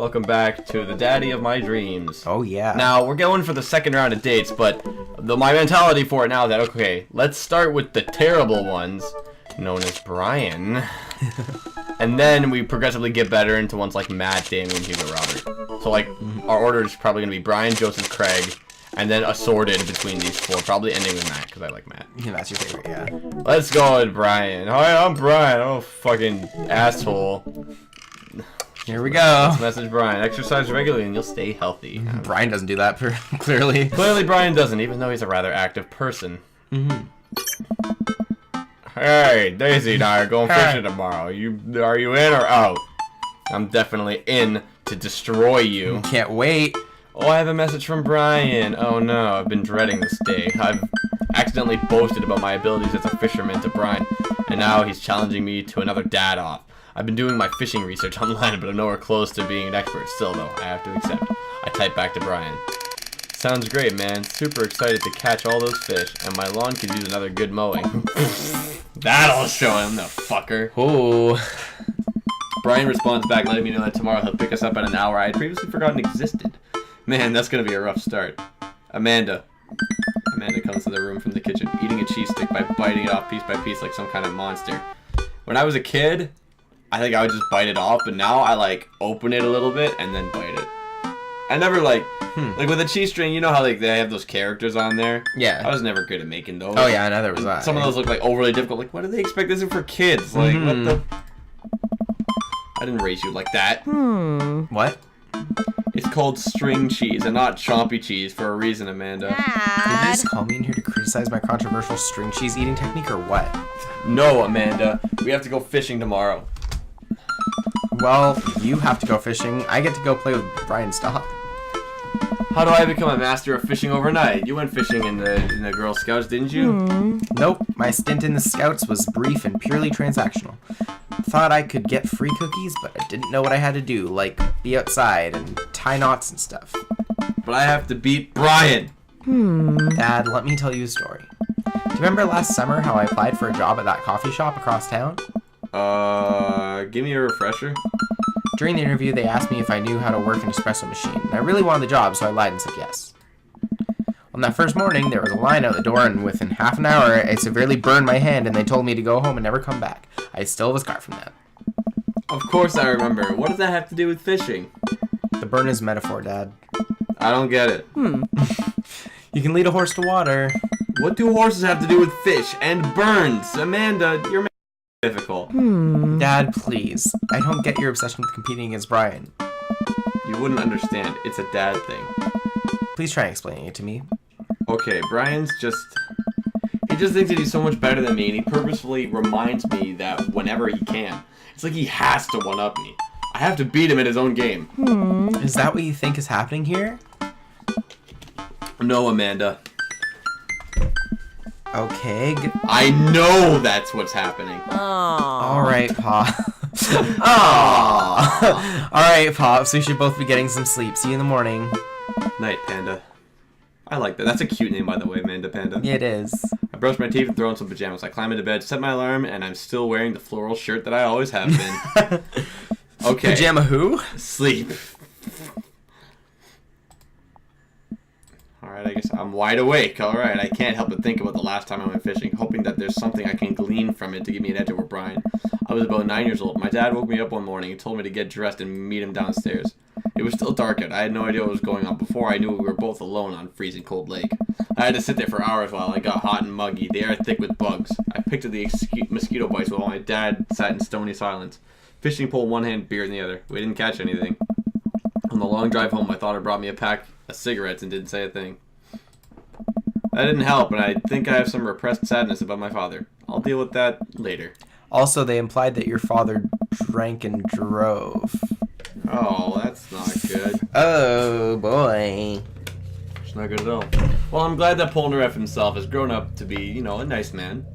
Welcome back to the daddy of my dreams. Oh, yeah. Now, we're going for the second round of dates, but my mentality for it now is that, okay, let's start with the terrible ones, known as Brian. And then we progressively get better into ones like Matt, Damien, Hugo, Robert. So, like, our order is probably going to be Brian, Joseph, Craig, and then assorted between these four, probably ending with Matt, because I like Matt. Yeah, that's your favorite, yeah. Let's go with Brian. Hi, I'm Brian. Oh, fucking asshole. Here we go. Let's message Brian. Exercise regularly and you'll stay healthy. Brian doesn't do that, clearly. Clearly Brian doesn't, even though he's a rather active person. Mm-hmm. Hey, Daisy and I are going fishing tomorrow. Are you in or out? I'm definitely in to destroy you. Can't wait. Oh, I have a message from Brian. Oh no, I've been dreading this day. I've accidentally boasted about my abilities as a fisherman to Brian, and now he's challenging me to another dad-off. I've been doing my fishing research online, but I'm nowhere close to being an expert. Still, though, I have to accept. I type back to Brian. Sounds great, man. Super excited to catch all those fish, and my lawn could use another good mowing. That'll show him, the fucker. Ooh. Brian responds back, letting me know that tomorrow he'll pick us up at an hour I had previously forgotten existed. Man, that's gonna be a rough start. Amanda comes to the room from the kitchen, eating a cheese stick by biting it off piece by piece like some kind of monster. When I was a kid, I think I would just bite it off, but now I like open it a little bit and then bite it. I never like with a cheese string, you know how like they have those characters on there? Yeah. I was never good at making those. Oh yeah, neither was I. Some of those look like overly difficult. Like, what do they expect this is for kids? Like, what the? I didn't raise you like that. What? It's called string cheese and not chompy cheese for a reason, Amanda. Did you just call me in here to criticize my controversial string cheese eating technique or what? No, Amanda. We have to go fishing tomorrow. Well, you have to go fishing. I get to go play with Brian. Stop. How do I become a master of fishing overnight? You went fishing in the Girl Scouts, didn't you? Nope. My stint in the Scouts was brief and purely transactional. Thought I could get free cookies, but I didn't know what I had to do, like be outside and tie knots and stuff. But I have to beat Brian. Dad, let me tell you a story. Do you remember last summer how I applied for a job at that coffee shop across town? Give me a refresher. During the interview, they asked me if I knew how to work an espresso machine, and I really wanted the job, so I lied and said yes. On that first morning, there was a line out the door, and within half an hour, I severely burned my hand, and they told me to go home and never come back. I still have a scar from that. Of course I remember. What does that have to do with fishing? The burn is metaphor, Dad. I don't get it. You can lead a horse to water. What do horses have to do with fish and burns? Amanda, you're making it difficult. Dad, please. I don't get your obsession with competing against Brian. You wouldn't understand. It's a dad thing. Please try explaining it to me. Okay, Brian's just... He just thinks that he's so much better than me, and he purposefully reminds me that whenever he can. It's like he has to one-up me. I have to beat him at his own game. Is that what you think is happening here? No, Amanda. Okay. I know that's what's happening. Alright, Pop. Alright, Pops. We should both be getting some sleep. See you in the morning. Night, Panda. I like that. That's a cute name, by the way, Amanda Panda. Yeah, it is. I brush my teeth and throw on some pajamas. I climb into bed, set my alarm, and I'm still wearing the floral shirt that I always have been. Okay. Pajama who? Sleep. Alright, I guess I'm wide awake. Alright, I can't help but think about the last time I went fishing, hoping that there's something I can glean from it to give me an edge over Brian. I was about 9 years old. My dad woke me up one morning and told me to get dressed and meet him downstairs. It was still dark out. I had no idea what was going on. Before I knew we were both alone on freezing cold lake. I had to sit there for hours while I got hot and muggy, the air thick with bugs. I picked at the mosquito bites while my dad sat in stony silence. Fishing pole in one hand, beer in the other. We didn't catch anything. On the long drive home, my daughter brought me a pack of cigarettes and didn't say a thing. That didn't help, and I think I have some repressed sadness about my father. I'll deal with that later. Also, they implied that your father drank and drove. Oh, that's not good. Oh, boy. It's not good at all. Well, I'm glad that Polnareff himself has grown up to be, you know, a nice man.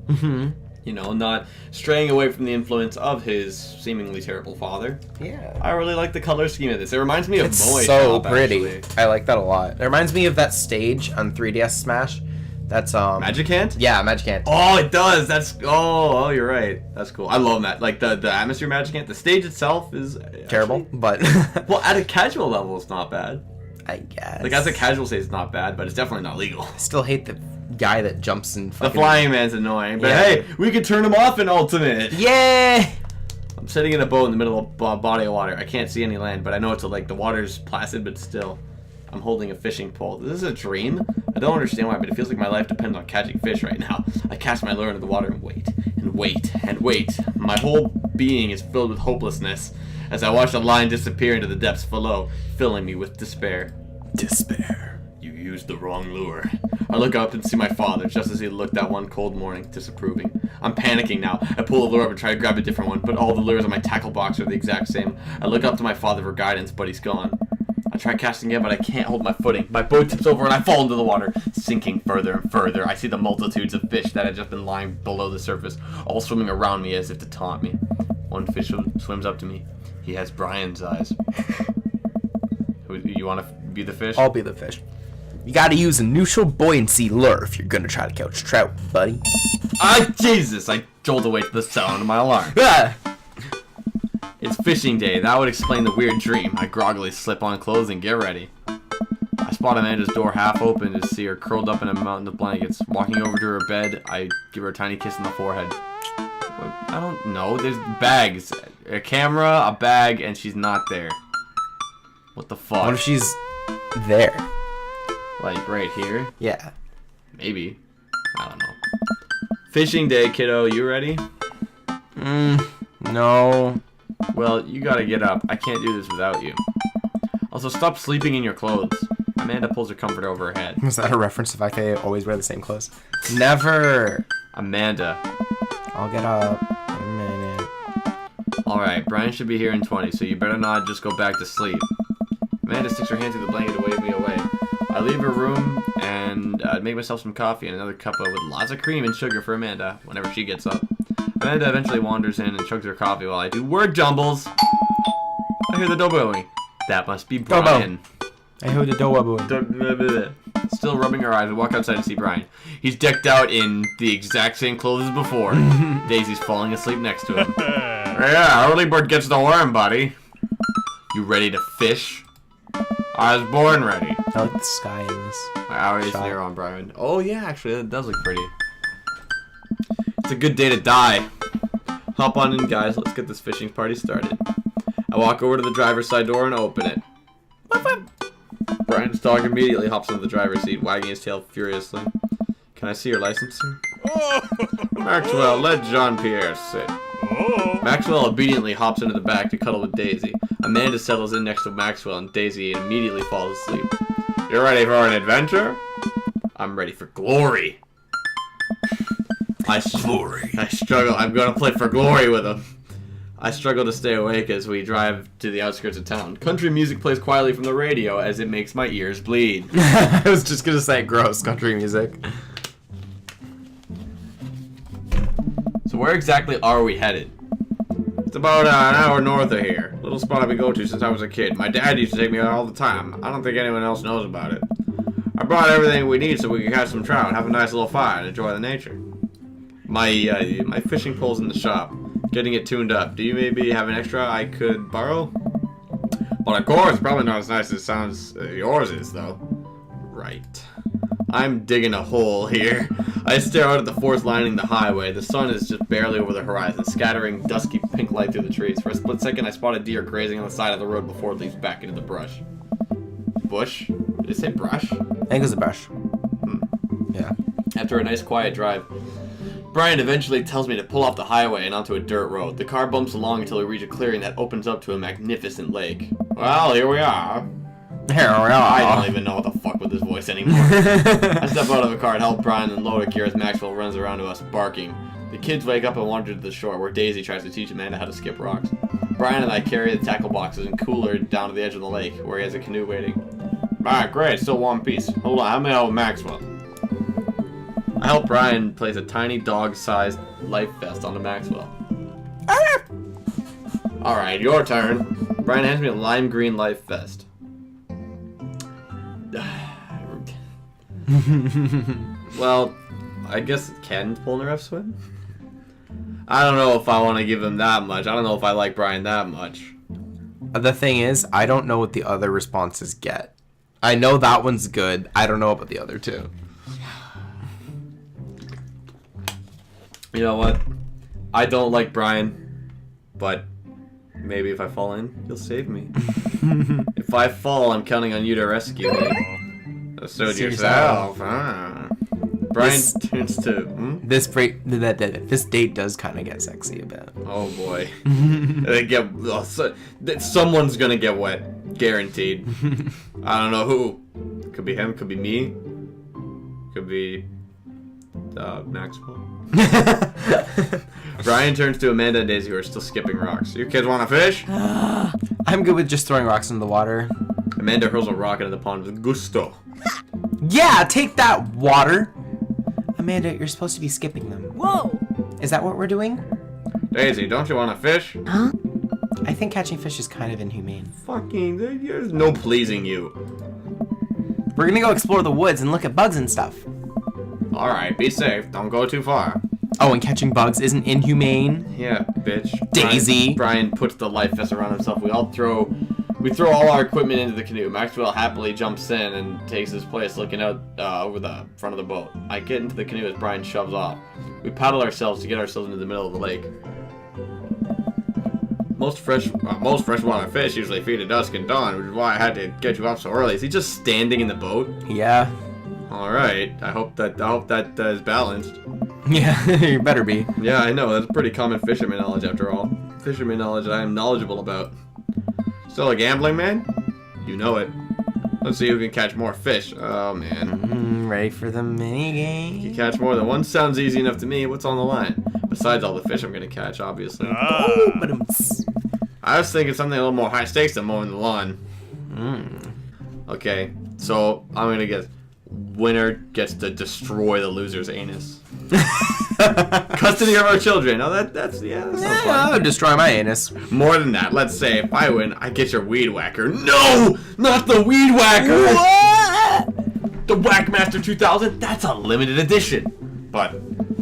You know, not straying away from the influence of his seemingly terrible father. Yeah. I really like the color scheme of this. It reminds me of It's Moe so Shop, pretty. actually. I like that a lot. It reminds me of that stage on 3DS Smash That's Magic Hand? Yeah, Magic Hand. Oh, it does. Oh, you're right. That's cool. I love that. Like the atmosphere Magic Hand. The stage itself is Terrible, actually, but well, at a casual level, it's not bad. I guess. Like as a casual stage, it's not bad, but it's definitely not legal. I still hate the guy that jumps and The fucking... flying man's annoying, but Yeah. hey, we could turn him off in Ultimate. Yeah! I'm sitting in a boat in the middle of a body of water. I can't see any land, but I know it's like the water's placid, but still. I'm holding a fishing pole. This is a dream? I don't understand why, but it feels like my life depends on catching fish right now. I cast my lure into the water and wait, and wait, and wait. My whole being is filled with hopelessness as I watch the line disappear into the depths below, filling me with despair. Despair. You used the wrong lure. I look up and see my father, just as he looked that one cold morning, disapproving. I'm panicking now. I pull the lure up and try to grab a different one, but all the lures in my tackle box are the exact same. I look up to my father for guidance, but he's gone. I try casting again, but I can't hold my footing. My boat tips over and I fall into the water, sinking further and further. I see the multitudes of fish that had just been lying below the surface, all swimming around me as if to taunt me. One fish swims up to me. He has Brian's eyes. You want to be the fish? I'll be the fish. You gotta use a neutral buoyancy lure if you're gonna try to catch trout, buddy. Ah, Jesus! I jolt awake to the sound of my alarm. Ah! It's fishing day. That would explain the weird dream. I groggily slip on clothes and get ready. I spot Amanda's door half open to see her curled up in a mountain of blankets. Walking over to her bed, I give her a tiny kiss on the forehead. I don't know. There's bags. A camera, a bag, and she's not there. What the fuck? What if she's there? Like, right here? Yeah. Maybe. I don't know. Fishing day, kiddo. You ready? No. Well, you gotta get up. I can't do this without you. Also, stop sleeping in your clothes. Amanda pulls her comforter over her head. Was that a reference to the fact they always wear the same clothes? Never. Amanda. I'll get up in a minute. Alright, Brian should be here in 20, so you better not just go back to sleep. Amanda sticks her hand through the blanket to wave me away. I leave her room and make myself some coffee and another cup with lots of cream and sugar for Amanda whenever she gets up. Amanda eventually wanders in and chugs her coffee while I do word jumbles. I hear the doboing. That must be Brian. I heard the dobo. Still rubbing her eyes, I walk outside to see Brian. He's decked out in the exact same clothes as before. Daisy's falling asleep next to him. Yeah, early bird gets the worm, buddy. You ready to fish? I was born ready. I like the sky in this. My hour is near on Brian. Oh yeah, actually, that does look pretty. It's a good day to die. Hop on in, guys. Let's get this fishing party started. I walk over to the driver's side door and open it. Brian's dog immediately hops into the driver's seat, wagging his tail furiously. Can I see your license, sir? Maxwell, let Jean-Pierre sit. Maxwell obediently hops into the back to cuddle with Daisy. Amanda settles in next to Maxwell, and Daisy immediately falls asleep. You ready for an adventure? I'm ready for glory. I struggle. I'm gonna play for glory with him. I struggle to stay awake as we drive to the outskirts of town. Country music plays quietly from the radio as it makes my ears bleed. I was just gonna say gross country music. So where exactly are we headed? It's about an hour north of here. Little spot I've been going to since I was a kid. My dad used to take me out all the time. I don't think anyone else knows about it. I brought everything we need so we can catch some trout, have a nice little fire, and enjoy the nature. My fishing pole's in the shop. Getting it tuned up. Do you maybe have an extra I could borrow? But of course, probably not as nice as it sounds yours is, though. Right. I'm digging a hole here. I stare out at the forest lining the highway. The sun is just barely over the horizon, scattering dusky pink light through the trees. For a split second, I spot a deer grazing on the side of the road before it leaps back into the brush. Bush? Did it say brush? I think it was a brush. Yeah. After a nice quiet drive, Brian eventually tells me to pull off the highway and onto a dirt road. The car bumps along until we reach a clearing that opens up to a magnificent lake. Well, here we are. I don't even know what the fuck with this voice anymore. I step out of the car and help Brian unload a gear as Maxwell runs around to us, barking. The kids wake up and wander to the shore, where Daisy tries to teach Amanda how to skip rocks. Brian and I carry the tackle boxes and cooler down to the edge of the lake, where he has a canoe waiting. Alright, great, still one piece. Hold on, how many help Maxwell? I help Brian place a tiny dog-sized life vest onto Maxwell. Alright, your turn. Brian hands me a lime green life vest. Well, I guess can Polnareff swim? I don't know if I want to give him that much. I don't know if I like Brian that much. The thing is, I don't know what the other responses get. I know that one's good. I don't know about the other two. You know what? I don't like Brian, but maybe if I fall in, he'll save me. If I fall, I'm counting on you to rescue me. So do yourself. Brian turns to... This date does kind of get sexy a bit. Oh boy. Someone's gonna get wet. Guaranteed. I don't know who. Could be him, could be me. Could be... Maxwell. Brian turns to Amanda and Daisy, who are still skipping rocks. You kids want to fish? I'm good with just throwing rocks into the water. Amanda hurls a rock into the pond with gusto. Yeah, take that, water. Amanda, you're supposed to be skipping them. Whoa! Is that what we're doing? Daisy, don't you want to fish? Huh? I think catching fish is kind of inhumane. Fucking, there's no pleasing you. We're gonna go explore the woods and look at bugs and stuff. Alright, be safe. Don't go too far. Oh, and catching bugs isn't inhumane? Yeah, bitch. Daisy! Brian puts the life vest around himself. We throw all our equipment into the canoe. Maxwell happily jumps in and takes his place looking out over the front of the boat. I get into the canoe as Brian shoves off. We paddle ourselves to get ourselves into the middle of the lake. Most freshwater fish usually feed at dusk and dawn, which is why I had to get you up so early. Is he just standing in the boat? Yeah. Alright, I hope that is balanced. Yeah, you better be. Yeah, I know, that's pretty common fisherman knowledge after all. Fisherman knowledge that I am knowledgeable about. Still a gambling man? You know it. Let's see who can catch more fish. Oh man. Ready for the mini game? You catch more than one sounds easy enough to me. What's on the line? Besides all the fish I'm gonna catch, obviously. I was thinking something a little more high stakes than mowing the lawn. Okay, so I'm gonna guess winner gets to destroy the loser's anus. Custody of our children. Oh, that's sounds fun. I would destroy my anus. More than that, let's say if I win, I get your weed whacker. No! Not the weed whacker! What? The Whackmaster 2000? That's a limited edition. But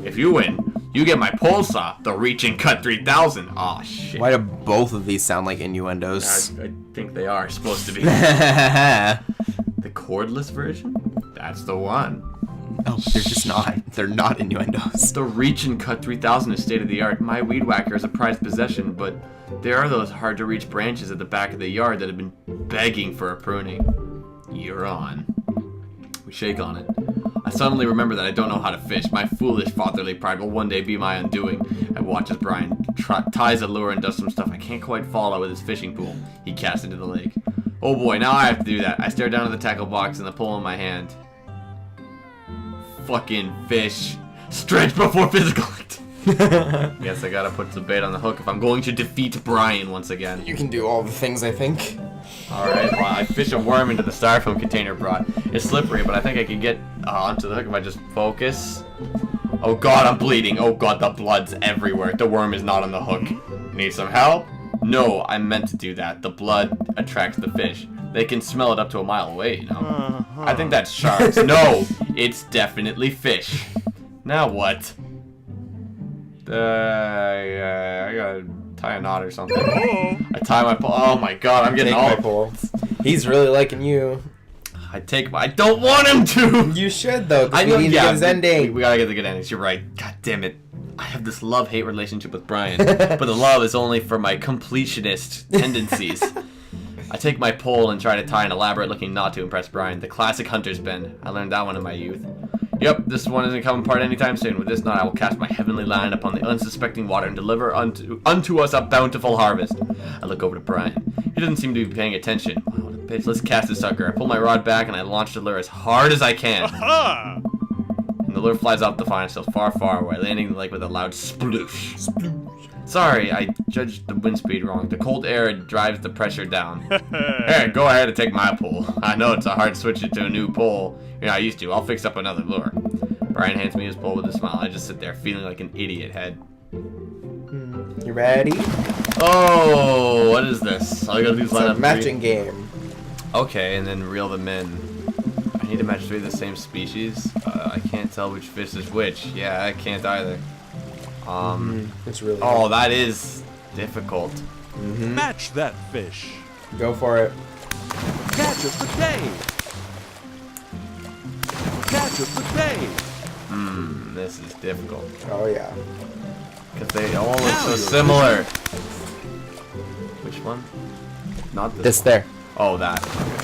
if you win, you get my pole saw, the Reach and Cut 3000. Aw, shit. Why do both of these sound like innuendos? I think they are supposed to be. The cordless version? That's the one. No, they're just not. They're not innuendos. The Reach and Cut 3000 is state of the art. My weed whacker is a prized possession, but there are those hard to reach branches at the back of the yard that have been begging for a pruning. You're on. We shake on it. I suddenly remember that I don't know how to fish. My foolish fatherly pride will one day be my undoing. I watch as Brian ties a lure and does some stuff I can't quite follow with his fishing pole. He casts into the lake. Oh boy, now I have to do that. I stare down at the tackle box and the pole in my hand. Fucking fish. Stretch before physical. Guess I gotta put the bait on the hook if I'm going to defeat Brian once again. You can do all the things, I think. Alright, well, I fish a worm into the styrofoam container brought. It's slippery, but I think I can get onto the hook if I just focus. Oh god, I'm bleeding. Oh god, the blood's everywhere. The worm is not on the hook. Need some help? No, I meant to do that. The blood attracts the fish. They can smell it up to a mile away, you know? I think that's sharks. No, it's definitely fish. Now what? I gotta tie a knot or something. I tie my pole. Oh my god, I'm getting all my pole. He's really liking you. I don't want him to! You should, though, I because we need to get his ending. We gotta get the good endings. You're right. God damn it. I have this love-hate relationship with Brian, but the love is only for my completionist tendencies. I take my pole and try to tie an elaborate-looking knot to impress Brian. The classic hunter's bend. I learned that one in my youth. Yep, this one isn't coming apart anytime soon. With this knot, I will cast my heavenly line upon the unsuspecting water and deliver unto us a bountiful harvest. I look over to Brian. He doesn't seem to be paying attention. Wow, what a bitch. Let's cast the sucker. I pull my rod back and I launch the lure as hard as I can. And the lure flies off to find itself far, far away, landing in the lake with a loud sploosh. Sploosh. Sorry, I judged the wind speed wrong. The cold air drives the pressure down. Hey, go ahead and take my pole. I know it's a hard switch to a new pole. You're not used to. I'll fix up another lure. Brian hands me his pole with a smile. I just sit there feeling like an idiot head. You ready? Oh, what is this? All I gotta do is line up matching game. Okay, and then reel them in. I I need to match 3 of the same species. I can't tell which fish is which. Yeah, I can't either. It's really Oh, that is difficult. Match that fish. Go for it. Catch of the day. Catch of the day. This is difficult. Oh yeah. Because they all look Now so you're similar. Which one? Not This there. Oh, that.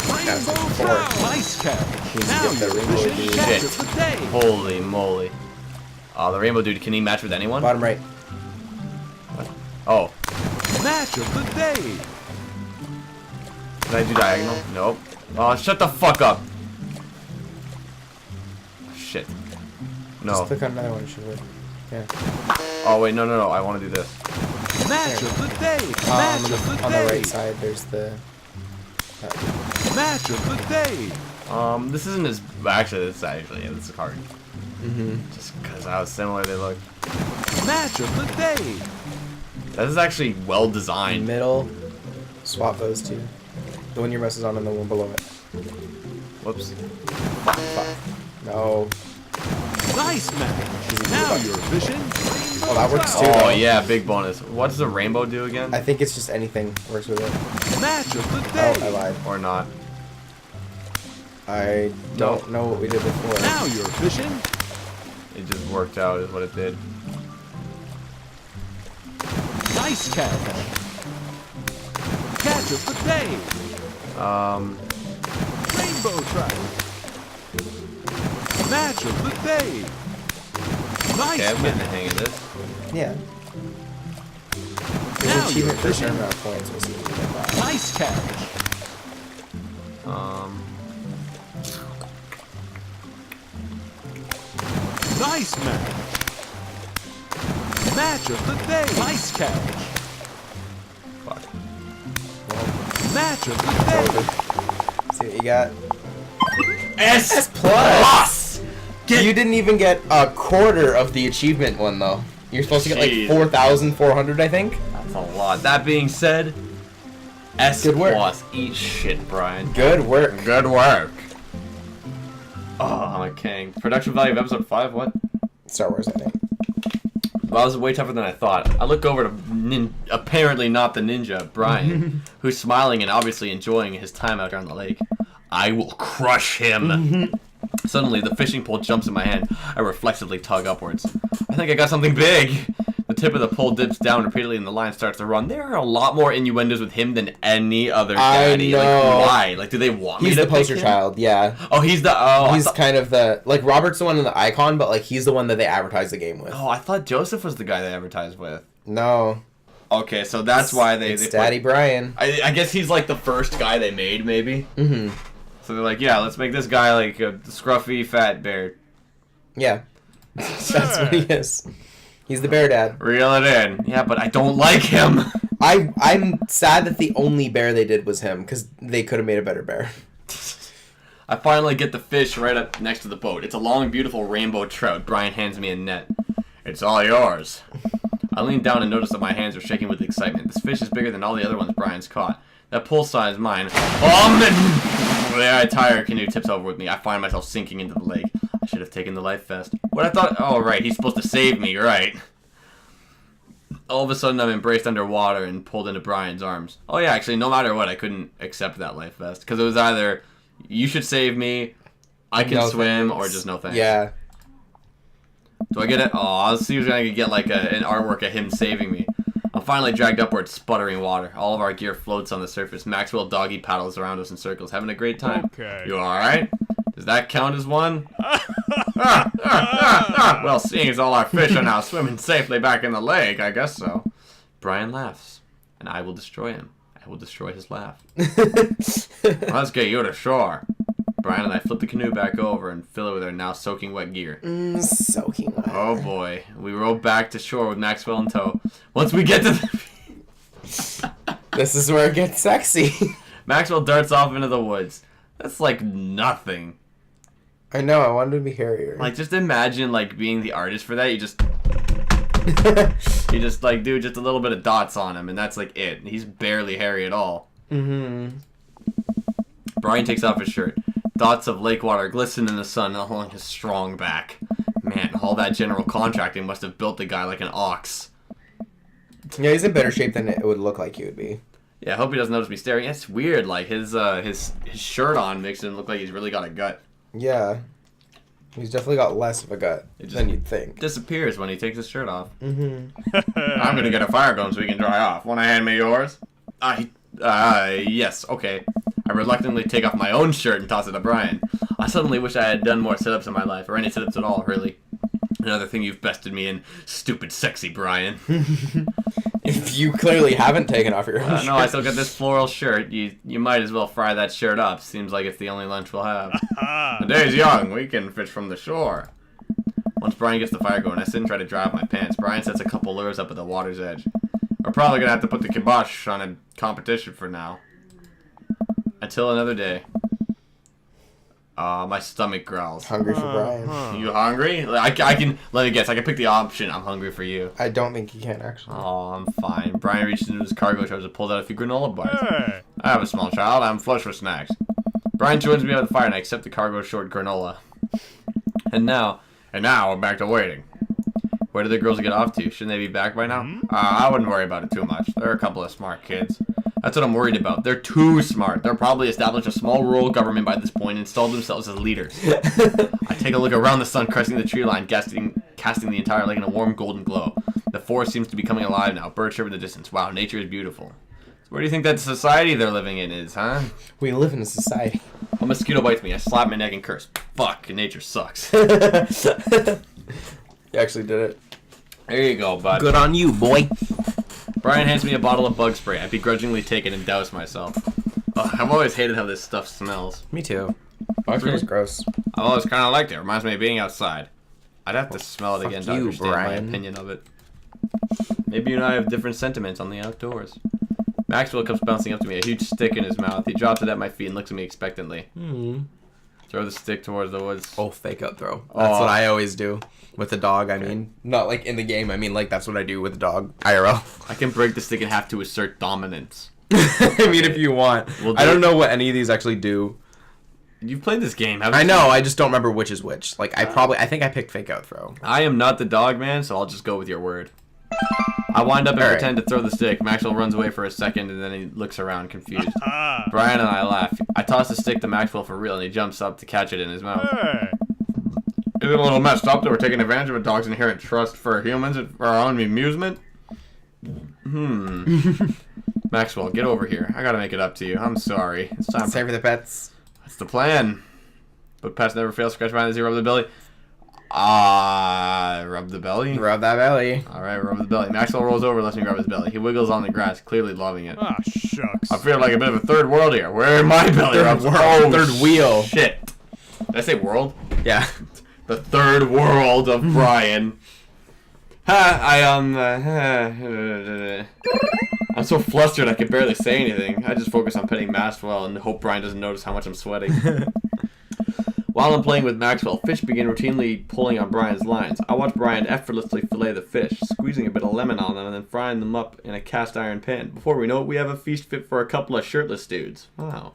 Rainbow four. trout. Nice catch. Needs to Now get the you're rainbow fishing. dude. Catch Shit. of the day. Holy moly. Oh, the rainbow dude, can he match with anyone? Bottom right. Oh, Match of the day. can I do diagonal? Nope. Oh, shut the fuck up. Shit. No. Just click on another one, should we? Yeah. Oh, wait, no, I want to do this. Match of the day. Match of the on the day. right side, there's the. Match of the day. This isn't as... Actually, this is hard. Just because how similar they look. Match of the day. That is actually well designed. Middle. Swap those two. The one your mouse is on and the one below it. Whoops. No. Nice match. Now you're fishing. Oh, that works too. Oh, though. yeah, big bonus. What does the rainbow do again? I think it's just anything works with it. Match of the Oh, day. I lied. Or not? I don't know what we did before. Now you're fishing. It just worked out is what it did. Nice catch. Catch of the day. Rainbow trout. Match of the day. Nice Okay, I'm getting the match. hang of this. Yeah. Now There's an achievement you're for a fishing. certain amount of points. We'll see if we get that. Nice catch. Nice match. Match of the day. Nice catch. Fuck. Match of the day. See what you got. S plus. You didn't even get a quarter of the achievement one though. You're supposed to get like Jeez. 4,400, I think. That's a lot. That being said, S Good work. plus. Eat shit, Brian. Good work. Good work. Oh, I'm a king. Production value of episode 5, what? Star Wars, I think. Well, that was way tougher than I thought. I look over to apparently not the ninja, Brian, who's smiling and obviously enjoying his time out there on the lake. I will crush him. Suddenly, the fishing pole jumps in my hand. I reflexively tug upwards. I think I got something big. The tip of the pole dips down repeatedly and the line starts to run. There are a lot more innuendos with him than any other daddy. I know. Like, why? Like, do they want me He's to the poster pick him? child, yeah. Oh, he's the... Oh, I He's thought, kind of the... Like, Robert's the one in the icon, but, like, he's the one that they advertise the game with. oh, I thought Joseph was the guy they advertised with. No. Okay, so that's why they... It's they Daddy Brian. I guess he's like the first guy they made, maybe. Mm-hmm. So they're like, yeah, let's make this guy like a scruffy fat bear. Yeah. That's what he is. He's the bear dad. Reel it in. Yeah, but I don't like him. I'm sad that the only bear they did was him, because they could have made a better bear. I finally get the fish right up next to the boat. It's a long, beautiful rainbow trout. Brian hands me a net. It's all yours. I lean down and notice that my hands are shaking with excitement. This fish is bigger than all the other ones Brian's caught. That pull size mine. The entire canoe tips over with me. I find myself sinking into the lake. I should have taken the life vest. What I thought... Oh, right. He's supposed to save me, right. All of a sudden, I'm embraced underwater and pulled into Brian's arms. Oh, yeah, actually, no matter what, I couldn't accept that life vest. Because it was either, you should save me, I can No swim, thanks. or just no thanks. Yeah. Do I get it? Oh, I was seriously going to get like an artwork of him saving me. I'm finally dragged upward, sputtering water. All of our gear floats on the surface. Maxwell doggy paddles around us in circles, having a great time. Okay. You alright? Does that count as one? Well, seeing as all our fish are now swimming safely back in the lake, I guess so. Brian laughs, and I will destroy him. I will destroy his laugh. Let's get you to shore. Brian and I flip the canoe back over and fill it with our now soaking wet gear. Soaking wet. Oh boy. We row back to shore with Maxwell in tow. Once we get to the... This is where it gets sexy. Maxwell darts off into the woods. That's like nothing. I know, I wanted to be hairier. Like, just imagine, like, being the artist for that. You just like, do just a little bit of dots on him, and that's, like, it. He's barely hairy at all. Mm-hmm. Brian takes off his shirt. Dots of lake water glisten in the sun along his strong back. Man, all that general contracting must have built the guy like an ox. Yeah, he's in better shape than it would look like he would be. Yeah, I hope he doesn't notice me staring. It's weird, like his shirt on makes him look like he's really got a gut. Yeah. He's definitely got less of a gut than you'd think. Disappears when he takes his shirt off. Mm-hmm. I'm gonna get a fire going so we can dry off. Wanna hand me yours? Yes, okay. I reluctantly take off my own shirt and toss it to Brian. I suddenly wish I had done more sit-ups in my life, or any sit-ups at all, really. Another thing you've bested me in, stupid sexy Brian. If you clearly haven't taken off your own shirt. No, I still got this floral shirt. You might as well fry that shirt up. Seems like it's the only lunch we'll have. The day's young. We can fish from the shore. Once Brian gets the fire going, I sit and try to dry off my pants. Brian sets a couple lures up at the water's edge. We're probably going to have to put the kibosh on a competition for now. Until another day. My stomach growls. Hungry for Brian. You hungry? I can, let me guess, I can pick the option. I'm hungry for you. I don't think you can, actually. Oh, I'm fine. Brian reached into his cargo shorts and pulled out a few granola bars. Hey. I have a small child. I'm flush with snacks. Brian joins me by the fire and I accept the cargo short granola. And now we're back to waiting. Where do the girls get off to? Shouldn't they be back by now? I wouldn't worry about it too much. They're a couple of smart kids. That's what I'm worried about. They're too smart. They're probably established a small rural government by this point and installed themselves as leaders. I take a look around the sun cresting the tree line, casting the entire lake in a warm golden glow. The forest seems to be coming alive now. Birds chirp in the distance. Wow, nature is beautiful. So where do you think that society they're living in is, huh? We live in a society. A mosquito bites me. I slap my neck and curse. Fuck, nature sucks. You actually did it. There you go, bud. Good on you, boy. Brian hands me a bottle of bug spray. I begrudgingly take it and douse myself. Ugh, I've always hated how this stuff smells. Me too. Bug spray is gross. I've always kind of liked it. Reminds me of being outside. I'd have to smell it again to you, understand Brian. my opinion of it. Maybe you and I have different sentiments on the outdoors. Maxwell comes bouncing up to me, a huge stick in his mouth. He drops it at my feet and looks at me expectantly. Throw the stick towards the woods. Oh, fake out throw. That's what I always do with the dog. I mean, not like in the game. I mean, like that's what I do with the dog. IRL. I can break the stick in half to assert dominance. I mean, if you want. We'll I don't know what any of these actually do. You've played this game, haven't I you? know. I just don't remember which is which. Like I think I picked fake out throw. I am not the dog man, so I'll just go with your word. I wind up and All right. pretend to throw the stick. Maxwell runs away for a second and then he looks around confused. Brian and I laugh. I toss the stick to Maxwell for real and he jumps up to catch it in his mouth. Hey. Is it a little messed up that we're taking advantage of a dog's inherent trust for humans and for our own amusement? Maxwell, get over here. I gotta make it up to you. I'm sorry. It's time. Save for the pets. That's the plan. But pets never fail. Scratch behind the rub the belly. Rub the belly. Rub that belly. All right, rub the belly. Maxwell rolls over, lets me grab his belly. He wiggles on the grass, clearly loving it. Ah, shucks. I feel like a bit of a third world here. Where my belly Third rubs. world. Oh, Third wheel. Shit. Did I say world? Yeah. The third world of Brian. I'm so flustered I can barely say anything. I just focus on petting Maxwell and hope Brian doesn't notice how much I'm sweating. While I'm playing with Maxwell, fish begin routinely pulling on Brian's lines. I watch Brian effortlessly fillet the fish, squeezing a bit of lemon on them and then frying them up in a cast iron pan. Before we know it, we have a feast fit for a couple of shirtless dudes. Wow.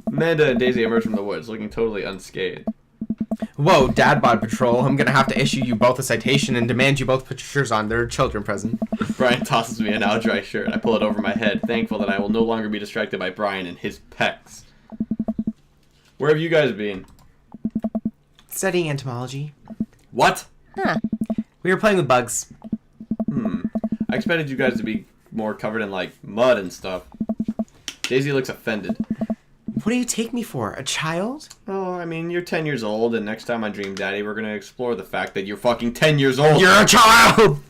Amanda and Daisy emerge from the woods, looking totally unscathed. Whoa, Dad Bod Patrol. I'm gonna have to issue you both a citation and demand you both put your shirts on. There are children present. Brian tosses me a now dry shirt. I pull it over my head, thankful that I will no longer be distracted by Brian and his pecs. Where have you guys been? Studying entomology. What? We were playing with bugs. I expected you guys to be more covered in, like, mud and stuff. Daisy looks offended. What do you take me for? A child? Oh, I mean, you're 10 years old, and next time on Dream Daddy, we're gonna explore the fact that you're fucking 10 years old. You're a child!